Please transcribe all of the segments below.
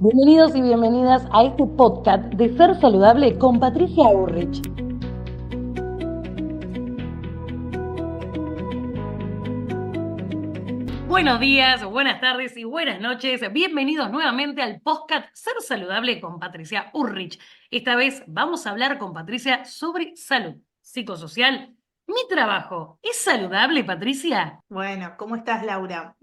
Bienvenidos y bienvenidas a este podcast de Ser Saludable con Patricia Urrich. Buenos días, buenas tardes y buenas noches. Bienvenidos nuevamente al podcast Ser Saludable con Patricia Urrich. Esta vez vamos a hablar con Patricia sobre salud psicosocial. Mi trabajo, ¿es saludable, Patricia? Bueno, ¿cómo estás, Laura?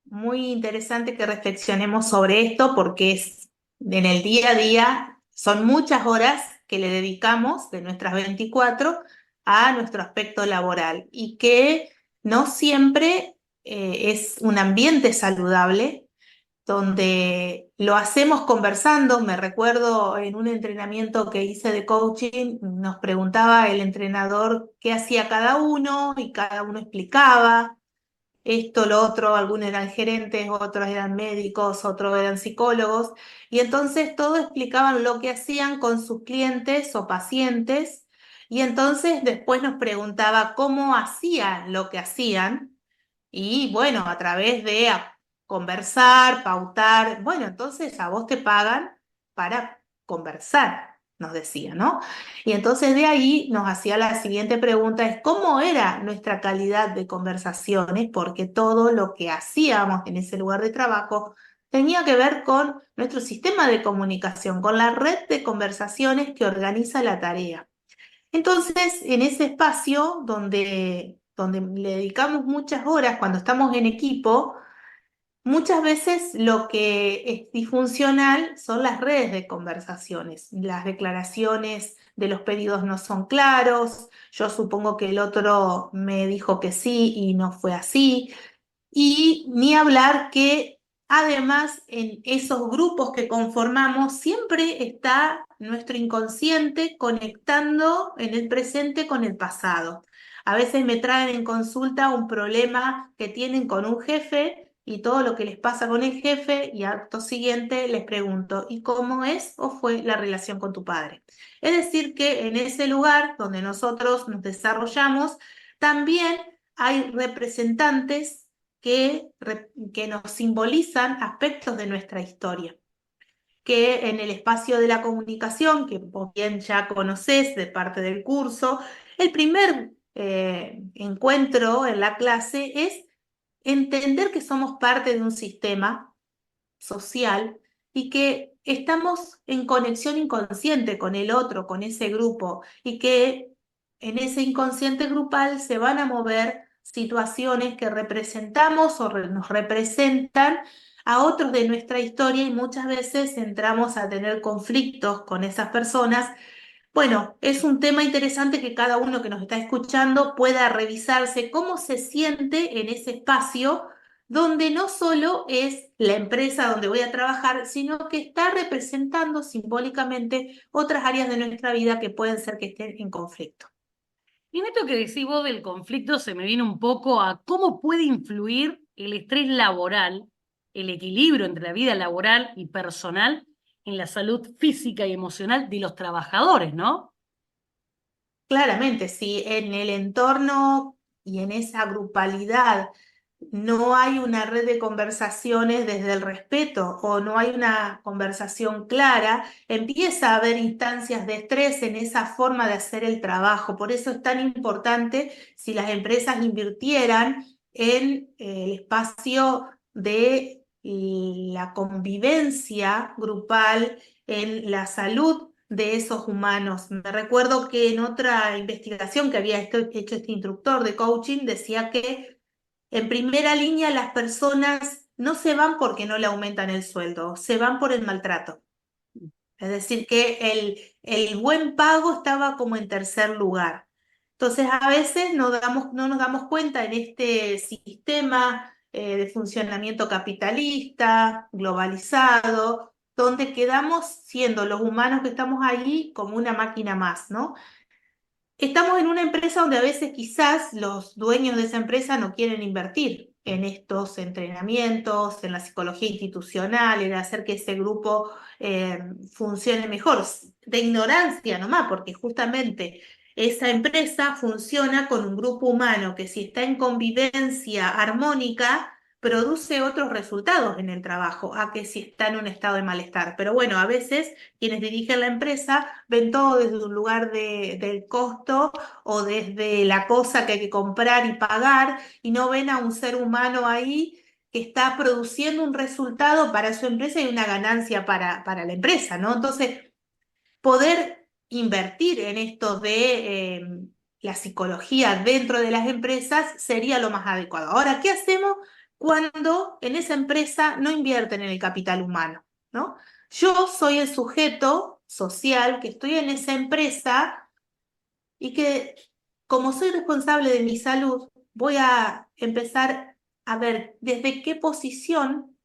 Muy interesante que reflexionemos sobre esto porque es en el día a día, son muchas horas que le dedicamos de nuestras 24 a nuestro aspecto laboral y que no siempre es un ambiente saludable donde lo hacemos conversando. Me recuerdo en un entrenamiento que hice de coaching, nos preguntaba el entrenador qué hacía cada uno y cada uno explicaba esto, lo otro, algunos eran gerentes, otros eran médicos, otros eran psicólogos, y entonces todos explicaban lo que hacían con sus clientes o pacientes, y entonces después nos preguntaba cómo hacían lo que hacían, y bueno, a través de conversar, pautar, bueno, entonces a vos te pagan para conversar, nos decía, ¿no? Y entonces de ahí nos hacía la siguiente pregunta, es cómo era nuestra calidad de conversaciones, porque todo lo que hacíamos en ese lugar de trabajo tenía que ver con nuestro sistema de comunicación, con la red de conversaciones que organiza la tarea. Entonces, en ese espacio donde le dedicamos muchas horas cuando estamos en equipo, muchas veces lo que es disfuncional son las redes de conversaciones. Las declaraciones de los pedidos no son claros. Yo supongo que el otro me dijo que sí y no fue así. Y ni hablar que además en esos grupos que conformamos siempre está nuestro inconsciente conectando en el presente con el pasado. A veces me traen en consulta un problema que tienen con un jefe y todo lo que les pasa con el jefe y acto siguiente les pregunto, ¿y cómo es o fue la relación con tu padre? Es decir, que en ese lugar donde nosotros nos desarrollamos, también hay representantes que nos simbolizan aspectos de nuestra historia, que en el espacio de la comunicación, que vos bien ya conocés de parte del curso, el primer encuentro en la clase es entender que somos parte de un sistema social y que estamos en conexión inconsciente con el otro, con ese grupo, y que en ese inconsciente grupal se van a mover situaciones que representamos o nos representan a otros de nuestra historia y muchas veces entramos a tener conflictos con esas personas. Bueno, es un tema interesante que cada uno que nos está escuchando pueda revisarse cómo se siente en ese espacio donde no solo es la empresa donde voy a trabajar, sino que está representando simbólicamente otras áreas de nuestra vida que pueden ser que estén en conflicto. Y en esto que decís vos del conflicto se me viene un poco a cómo puede influir el estrés laboral, el equilibrio entre la vida laboral y personal en la salud física y emocional de los trabajadores, ¿no? Claramente, si en el entorno y en esa grupalidad no hay una red de conversaciones desde el respeto o no hay una conversación clara, empieza a haber instancias de estrés en esa forma de hacer el trabajo. Por eso es tan importante si las empresas invirtieran en el espacio de la convivencia grupal, en la salud de esos humanos. Me recuerdo que en otra investigación que había hecho este instructor de coaching decía que en primera línea las personas no se van porque no le aumentan el sueldo, se van por el maltrato. Es decir, que el buen pago estaba como en tercer lugar. Entonces, a veces no nos damos cuenta en este sistema de funcionamiento capitalista, globalizado, donde quedamos siendo los humanos que estamos allí como una máquina más, ¿no? Estamos en una empresa donde a veces quizás los dueños de esa empresa no quieren invertir en estos entrenamientos, en la psicología institucional, en hacer que ese grupo funcione mejor, de ignorancia nomás, porque justamente esa empresa funciona con un grupo humano que si está en convivencia armónica, produce otros resultados en el trabajo a que si está en un estado de malestar. Pero bueno, a veces quienes dirigen la empresa ven todo desde un lugar del costo o desde la cosa que hay que comprar y pagar y no ven a un ser humano ahí que está produciendo un resultado para su empresa y una ganancia para la empresa, ¿no? Entonces, poder invertir en esto de la psicología dentro de las empresas sería lo más adecuado. Ahora, ¿qué hacemos cuando en esa empresa no invierten en el capital humano? ¿No? Yo soy el sujeto social que estoy en esa empresa y que, como soy responsable de mi salud, voy a empezar a ver desde qué posición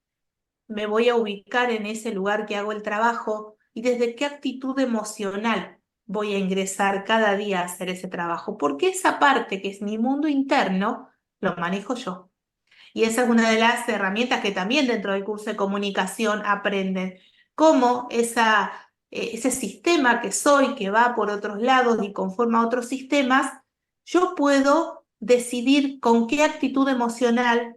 me voy a ubicar en ese lugar que hago el trabajo y desde qué actitud emocional voy a ingresar cada día a hacer ese trabajo, porque esa parte que es mi mundo interno, lo manejo yo. Y esa es una de las herramientas que también dentro del curso de comunicación aprenden, cómo ese sistema que soy, que va por otros lados y conforma otros sistemas, yo puedo decidir con qué actitud emocional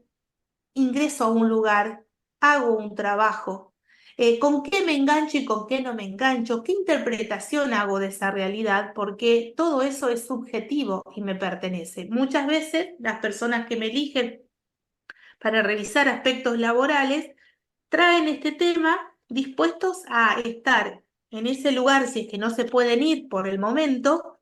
ingreso a un lugar, hago un trabajo, con qué me engancho y con qué no me engancho, qué interpretación hago de esa realidad, porque todo eso es subjetivo y me pertenece. Muchas veces las personas que me eligen para revisar aspectos laborales traen este tema dispuestos a estar en ese lugar si es que no se pueden ir por el momento,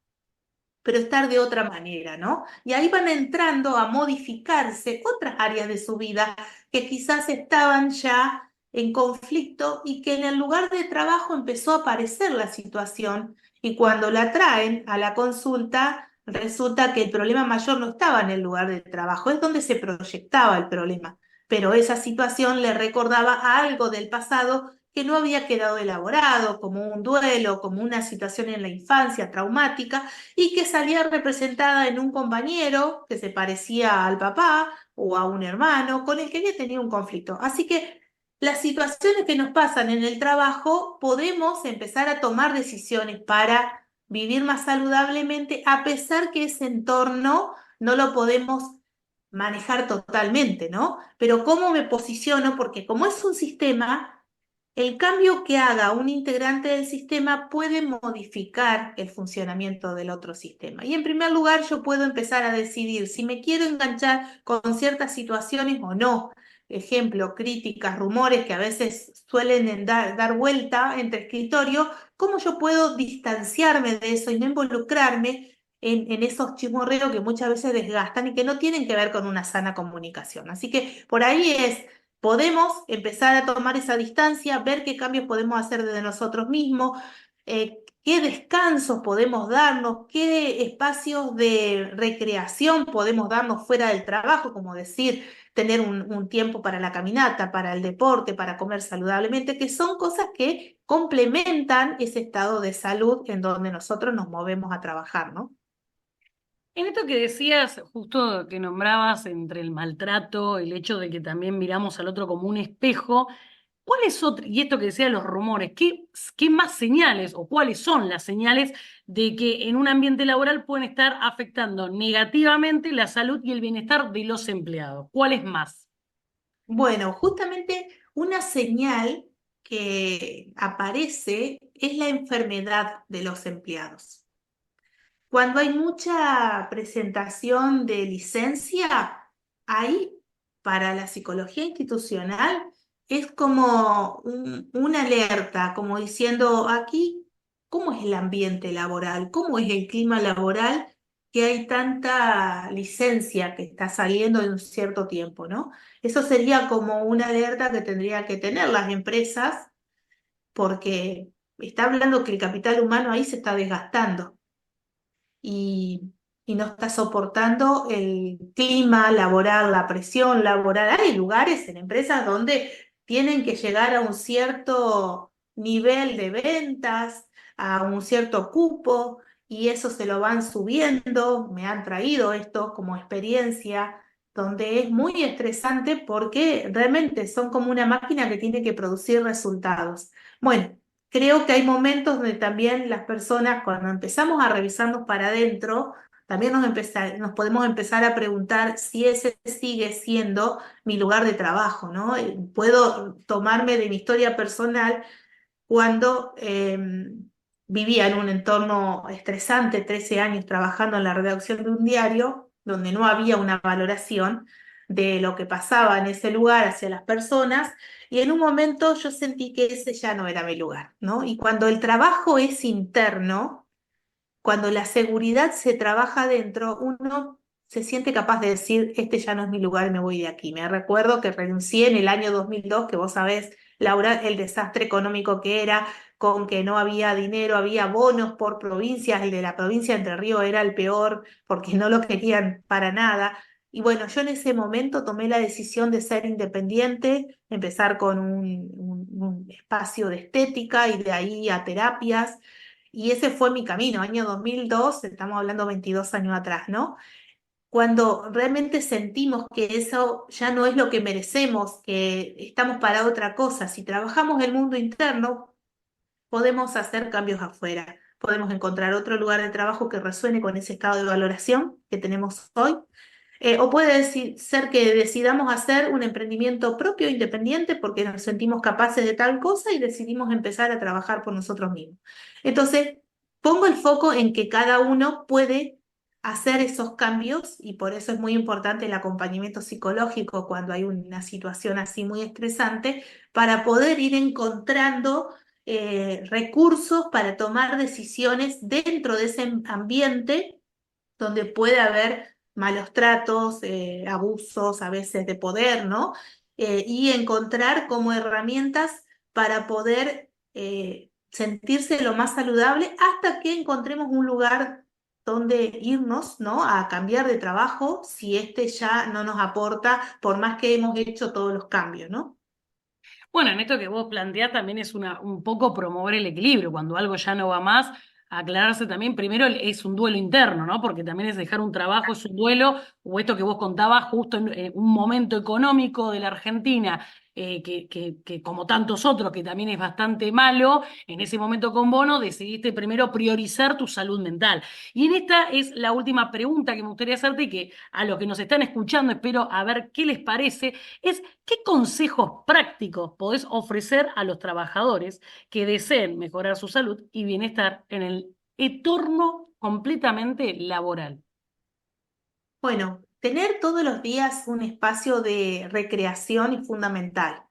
pero estar de otra manera, ¿no? Y ahí van entrando a modificarse otras áreas de su vida que quizás estaban ya en conflicto y que en el lugar de trabajo empezó a aparecer la situación y cuando la traen a la consulta resulta que el problema mayor no estaba en el lugar de trabajo, es donde se proyectaba el problema, pero esa situación le recordaba a algo del pasado que no había quedado elaborado, como un duelo, como una situación en la infancia traumática, y que salía representada en un compañero que se parecía al papá o a un hermano con el que había tenido un conflicto. Así que las situaciones que nos pasan en el trabajo podemos empezar a tomar decisiones para vivir más saludablemente, a pesar que ese entorno no lo podemos manejar totalmente, ¿no? Pero cómo me posiciono, porque como es un sistema, el cambio que haga un integrante del sistema puede modificar el funcionamiento del otro sistema. Y en primer lugar, yo puedo empezar a decidir si me quiero enganchar con ciertas situaciones o no. Ejemplo, críticas, rumores que a veces suelen dar vuelta entre escritorios, cómo yo puedo distanciarme de eso y no involucrarme en esos chismorreos que muchas veces desgastan y que no tienen que ver con una sana comunicación. Así que por ahí podemos empezar a tomar esa distancia, ver qué cambios podemos hacer desde nosotros mismos, qué descansos podemos darnos, qué espacios de recreación podemos darnos fuera del trabajo, como decir, tener un tiempo para la caminata, para el deporte, para comer saludablemente, que son cosas que complementan ese estado de salud en donde nosotros nos movemos a trabajar, ¿no? En esto que decías, justo que nombrabas entre el maltrato, el hecho de que también miramos al otro como un espejo, ¿cuáles otras, y esto que decía los rumores, qué más señales o cuáles son las señales de que en un ambiente laboral pueden estar afectando negativamente la salud y el bienestar de los empleados? ¿Cuáles más? Bueno, justamente una señal que aparece es la enfermedad de los empleados. Cuando hay mucha presentación de licencia, ahí para la psicología institucional es como una alerta, como diciendo aquí, ¿cómo es el ambiente laboral? ¿Cómo es el clima laboral que hay tanta licencia que está saliendo en un cierto tiempo, ¿no? Eso sería como una alerta que tendrían que tener las empresas porque está hablando que el capital humano ahí se está desgastando y, y no está soportando el clima laboral, la presión laboral. Hay lugares en empresas donde tienen que llegar a un cierto nivel de ventas, a un cierto cupo, y eso se lo van subiendo. Me han traído esto como experiencia, donde es muy estresante porque realmente son como una máquina que tiene que producir resultados. Bueno, creo que hay momentos donde también las personas, cuando empezamos a revisarnos para adentro, también nos podemos empezar a preguntar si ese sigue siendo mi lugar de trabajo, ¿no? Puedo tomarme de mi historia personal cuando vivía en un entorno estresante, 13 años trabajando en la redacción de un diario, donde no había una valoración de lo que pasaba en ese lugar hacia las personas, y en un momento yo sentí que ese ya no era mi lugar, ¿no? Y cuando el trabajo es interno, cuando la seguridad se trabaja dentro, uno se siente capaz de decir, este ya no es mi lugar, me voy de aquí. Me recuerdo que renuncié en el año 2002, que vos sabés, Laura, el desastre económico que era, con que no había dinero, había bonos por provincias, el de la provincia de Entre Ríos era el peor porque no lo querían para nada. Y bueno, yo en ese momento tomé la decisión de ser independiente, empezar con un espacio de estética y de ahí a terapias. Y ese fue mi camino, año 2002, estamos hablando 22 años atrás, ¿no? Cuando realmente sentimos que eso ya no es lo que merecemos, que estamos para otra cosa, si trabajamos el mundo interno, podemos hacer cambios afuera, podemos encontrar otro lugar de trabajo que resuene con ese estado de valoración que tenemos hoy. O puede ser que decidamos hacer un emprendimiento propio, independiente, porque nos sentimos capaces de tal cosa y decidimos empezar a trabajar por nosotros mismos. Entonces, pongo el foco en que cada uno puede hacer esos cambios y por eso es muy importante el acompañamiento psicológico cuando hay una situación así muy estresante, para poder ir encontrando recursos para tomar decisiones dentro de ese ambiente donde puede haber malos tratos, abusos a veces de poder, ¿no? Y encontrar como herramientas para poder sentirse lo más saludable hasta que encontremos un lugar donde irnos, ¿no? A cambiar de trabajo si este ya no nos aporta, por más que hemos hecho todos los cambios, ¿no? Bueno, en esto que vos planteás también es un poco promover el equilibrio, cuando algo ya no va más, aclararse también, primero es un duelo interno, ¿no? Porque también es dejar un trabajo, es un duelo, o esto que vos contabas justo en un momento económico de la Argentina, que como tantos otros, que también es bastante malo, en ese momento con Bono decidiste primero priorizar tu salud mental. Y en esta es la última pregunta que me gustaría hacerte y que a los que nos están escuchando espero a ver qué les parece, es ¿qué consejos prácticos podés ofrecer a los trabajadores que deseen mejorar su salud y bienestar en el entorno completamente laboral? Bueno, tener todos los días un espacio de recreación es fundamental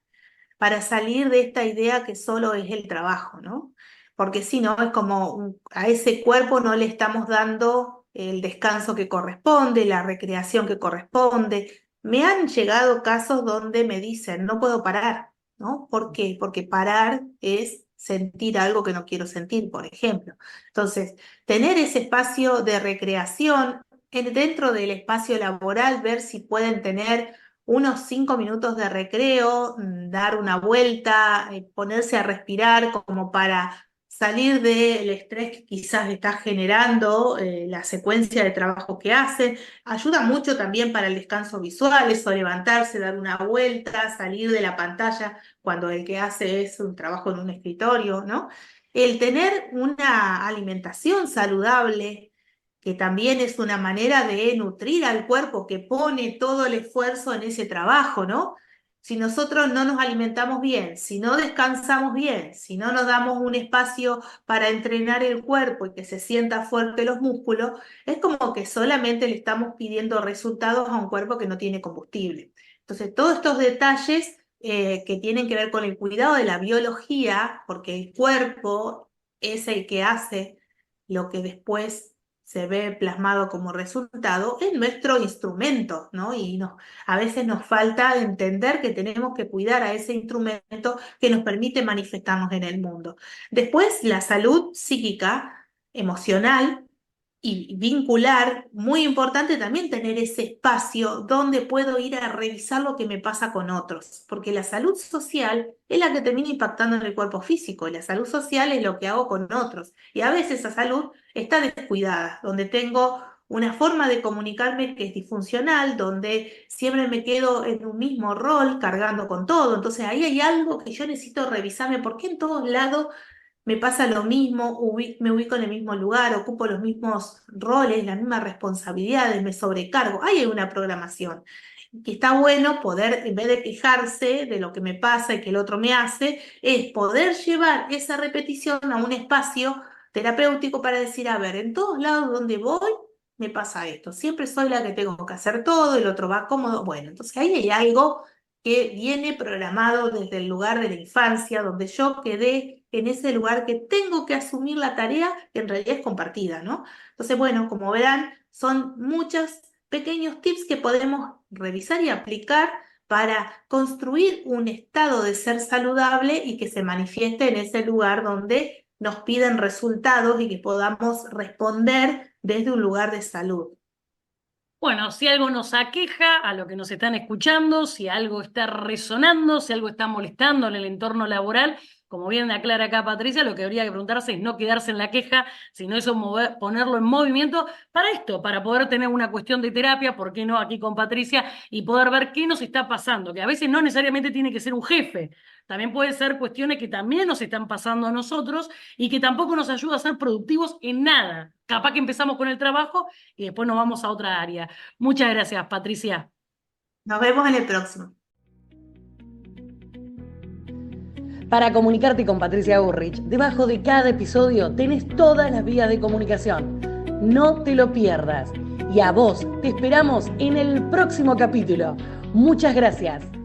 para salir de esta idea que solo es el trabajo, ¿no? Porque si no, es como a ese cuerpo no le estamos dando el descanso que corresponde, la recreación que corresponde. Me han llegado casos donde me dicen, no puedo parar, ¿no? ¿Por qué? Porque parar es sentir algo que no quiero sentir, por ejemplo. Entonces, tener ese espacio de recreación dentro del espacio laboral, ver si pueden tener unos 5 minutos de recreo, dar una vuelta, ponerse a respirar como para salir del estrés que quizás está generando la secuencia de trabajo que hacen. Ayuda mucho también para el descanso visual, eso levantarse, dar una vuelta, salir de la pantalla cuando el que hace es un trabajo en un escritorio, ¿no? El tener una alimentación saludable, que también es una manera de nutrir al cuerpo que pone todo el esfuerzo en ese trabajo, ¿no? Si nosotros no nos alimentamos bien, si no descansamos bien, si no nos damos un espacio para entrenar el cuerpo y que se sienta fuerte los músculos, es como que solamente le estamos pidiendo resultados a un cuerpo que no tiene combustible. Entonces, todos estos detalles que tienen que ver con el cuidado de la biología, porque el cuerpo es el que hace lo que después se ve plasmado como resultado, es nuestro instrumento, ¿no? Y a veces nos falta entender que tenemos que cuidar a ese instrumento que nos permite manifestarnos en el mundo. Después, la salud psíquica, emocional y vincular, muy importante también tener ese espacio donde puedo ir a revisar lo que me pasa con otros, porque la salud social es la que termina impactando en el cuerpo físico, y la salud social es lo que hago con otros, y a veces esa salud está descuidada, donde tengo una forma de comunicarme que es disfuncional, donde siempre me quedo en un mismo rol cargando con todo, entonces ahí hay algo que yo necesito revisarme, porque en todos lados me pasa lo mismo, me ubico en el mismo lugar, ocupo los mismos roles, las mismas responsabilidades, me sobrecargo. Ahí hay una programación. Que está bueno poder, en vez de quejarse de lo que me pasa y que el otro me hace, es poder llevar esa repetición a un espacio terapéutico para decir, a ver, en todos lados donde voy, me pasa esto. Siempre soy la que tengo que hacer todo, el otro va cómodo. Bueno, entonces ahí hay algo que viene programado desde el lugar de la infancia, donde yo quedé en ese lugar que tengo que asumir la tarea que en realidad es compartida, ¿no? Entonces, bueno, como verán, son muchos pequeños tips que podemos revisar y aplicar para construir un estado de ser saludable y que se manifieste en ese lugar donde nos piden resultados y que podamos responder desde un lugar de salud. Bueno, si algo nos aqueja a lo que nos están escuchando, si algo está resonando, si algo está molestando en el entorno laboral, como bien aclara acá Patricia, lo que habría que preguntarse es no quedarse en la queja, sino eso ponerlo en movimiento para esto, para poder tener una cuestión de terapia, ¿por qué no aquí con Patricia? Y poder ver qué nos está pasando, que a veces no necesariamente tiene que ser un jefe, también puede ser cuestiones que también nos están pasando a nosotros y que tampoco nos ayuda a ser productivos en nada. Capaz que empezamos con el trabajo y después nos vamos a otra área. Muchas gracias, Patricia. Nos vemos en el próximo. Para comunicarte con Patricia Urrich, debajo de cada episodio tenés todas las vías de comunicación. No te lo pierdas. Y a vos te esperamos en el próximo capítulo. Muchas gracias.